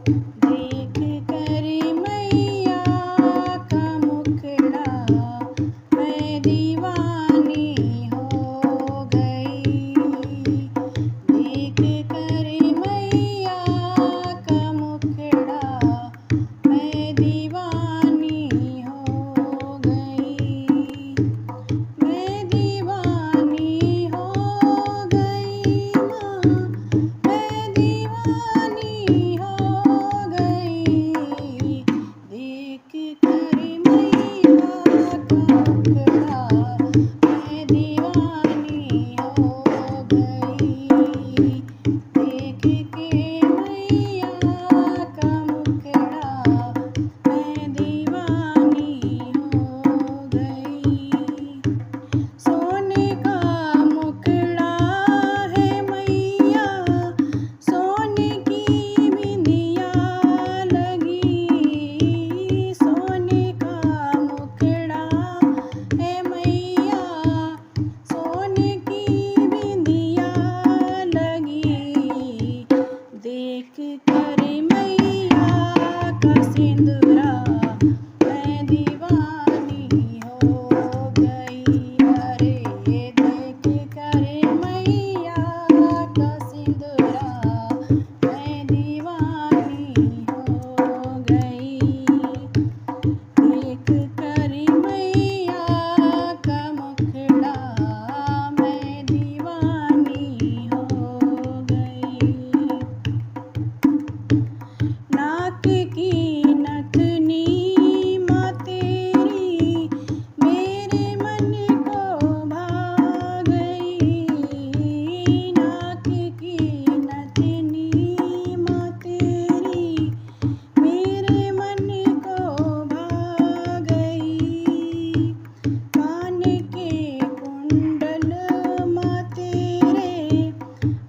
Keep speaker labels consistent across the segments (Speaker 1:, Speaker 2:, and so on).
Speaker 1: देख कर मैया का मुखड़ा मैं दीवानी हो गई। देख कर मैया का मुखड़ा मैं दीवानी हो गई। मैं दीवानी हो गई माँ, मैं दीवानी हो गई। देख कर मैया का मुखड़ा मैं दीवानी हो गई। देख के मैया का मुखड़ा मैं दीवानी हो गई। सोने का मुखड़ा है मैया, सोने की बिंदिया लगी। सोने का मुखड़ा है मैया, सोने की बिंदिया लगी। देख कर मैया का सिंदूरा मैं दीवानी हो गई। अरे देख कर मैया का सिंदूरा मैं दीवानी हो गई। देख कर मैया का मुखड़ा मैं दीवानी हो गई। नाक की नथनी माँ तेरी मेरे मन को भा गई। नाक की नथनी माँ तेरी मेरे मन को भा गई। कान के कुंडल माँ तेरे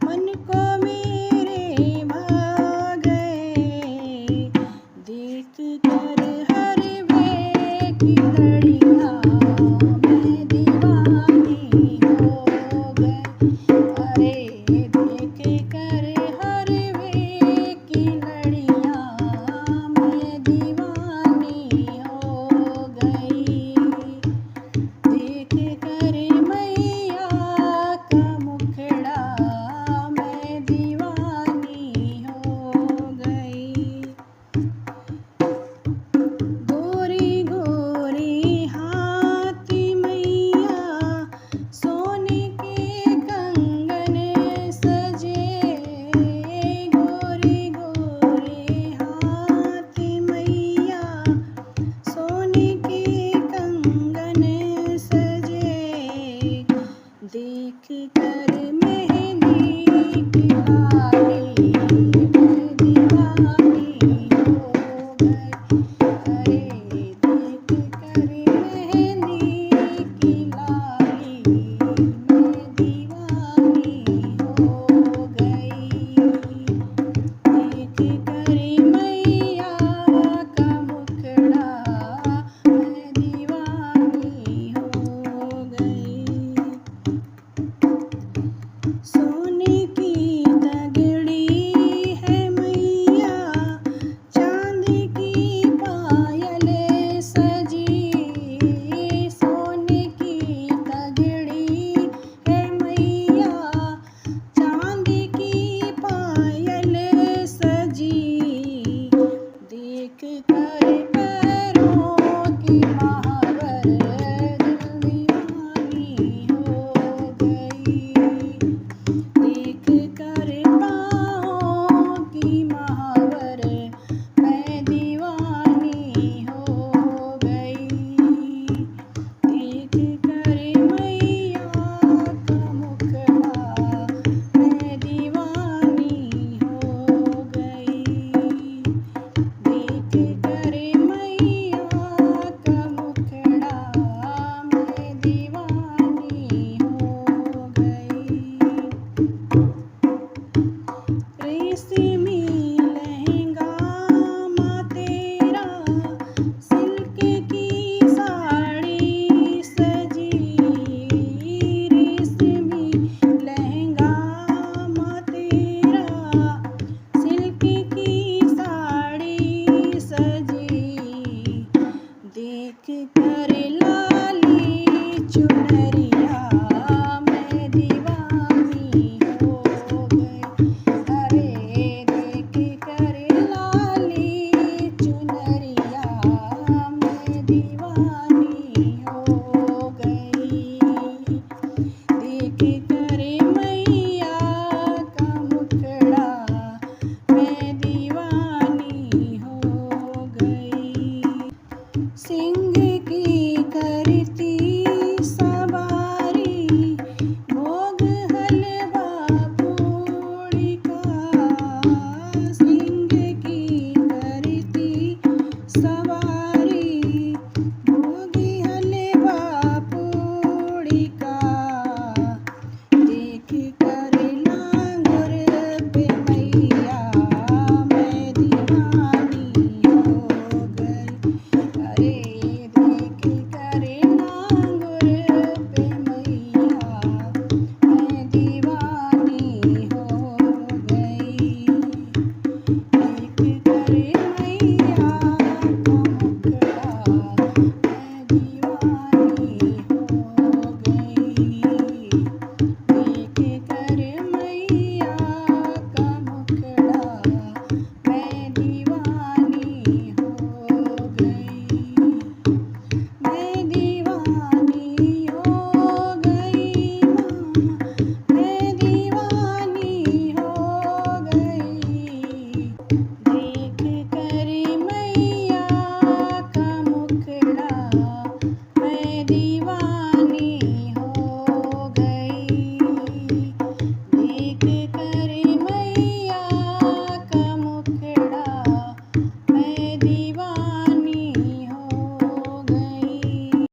Speaker 1: मन को मेरे भा गए। देख कर हर वे की लड़ियाँ मैं दीवानी हो गई। अरे देख कर हर वे की लड़ियाँ मैं दीवानी हो गई। देख कर मैया का मुखड़ा मैं दीवानी हो गई। गोरी गोरी हाथी मैया सोने के कंगन सजे। गोरी गोरी हाथी मैया सोने के कंगन सजे। देख कर मेहंदी की लाली मैं दीवानी हो गई। अरे देख कर मेहंदी की लाली मैं दीवानी हो गई। देख कर मैया का मुखड़ा मैं दीवानी हो गई। सोने की तगड़ी है मैया, चांदी की पायल सजी। सोने की तगड़ी है मैया, चांदी की पायल सजी। देख कर